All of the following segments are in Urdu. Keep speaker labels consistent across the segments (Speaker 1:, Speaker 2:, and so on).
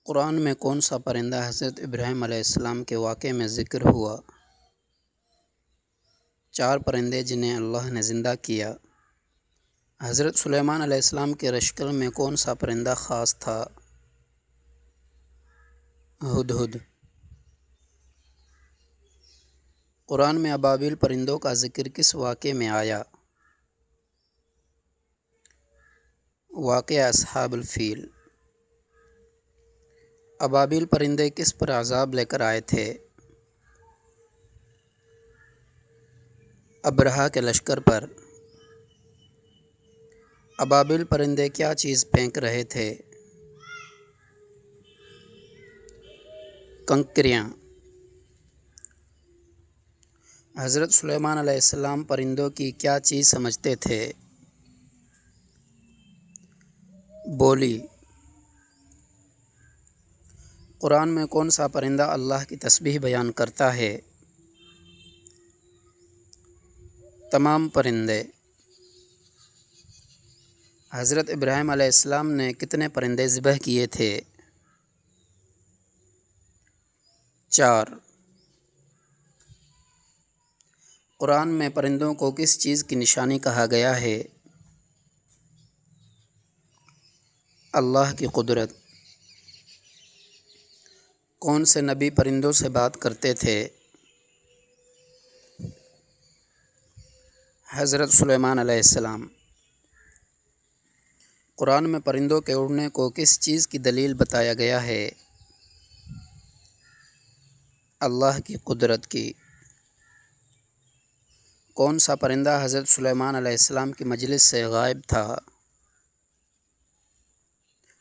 Speaker 1: قرآن میں کون سا پرندہ حضرت ابراہیم علیہ السلام کے واقعے میں ذکر ہوا؟ 4 پرندے جنہیں اللہ نے زندہ کیا۔ حضرت سلیمان علیہ السلام کے لشکر میں کون سا پرندہ خاص تھا؟ ہدہد۔ قرآن میں ابابیل پرندوں کا ذکر کس واقعے میں آیا؟ واقعہ اصحاب الفیل۔ ابابیل پرندے کس پر عذاب لے کر آئے تھے؟ ابرہہ کے لشکر پر۔ ابابیل پرندے کیا چیز پھینک رہے تھے؟ کنکریاں۔ حضرت سلیمان علیہ السلام پرندوں کی کیا چیز سمجھتے تھے؟ بولی۔ قرآن میں کون سا پرندہ اللہ کی تسبیح بیان کرتا ہے؟ تمام پرندے۔ حضرت ابراہیم علیہ السلام نے کتنے پرندے ذبح کیے تھے؟ 4۔ قرآن میں پرندوں کو کس چیز کی نشانی کہا گیا ہے؟ اللہ کی قدرت۔ کون سے نبی پرندوں سے بات کرتے تھے؟ حضرت سلیمان علیہ السلام۔ قرآن میں پرندوں کے اڑنے کو کس چیز کی دلیل بتایا گیا ہے؟ اللہ کی قدرت کی۔ کون سا پرندہ حضرت سلیمان علیہ السلام کی مجلس سے غائب تھا؟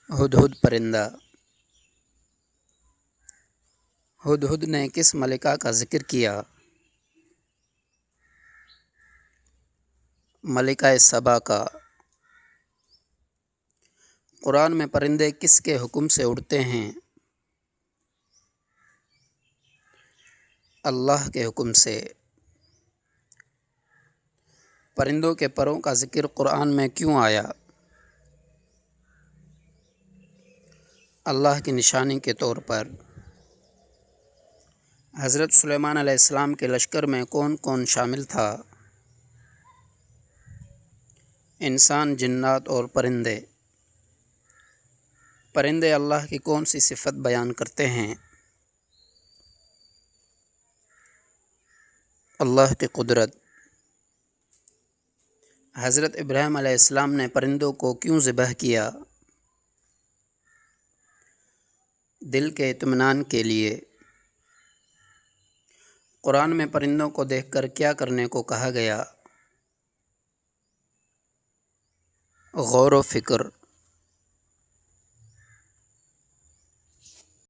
Speaker 1: ہدہد پرندہ۔ ہدہد نے کس ملکہ کا ذکر کیا؟ ملکہ سبا کا۔ قرآن میں پرندے کس کے حکم سے اڑتے ہیں؟ اللہ کے حکم سے۔ پرندوں کے پروں کا ذکر قرآن میں کیوں آیا؟ اللہ کی نشانی کے طور پر۔ حضرت سلیمان علیہ السلام کے لشکر میں کون کون شامل تھا؟ انسان، جنات اور پرندے۔ پرندے اللہ کی کون سی صفت بیان کرتے ہیں؟ اللہ کی قدرت۔ حضرت ابراہیم علیہ السلام نے پرندوں کو کیوں ذبح کیا؟ دل کے اطمینان کے لیے۔ قرآن میں پرندوں کو دیکھ کر کیا کرنے کو کہا گیا؟ غور و فکر۔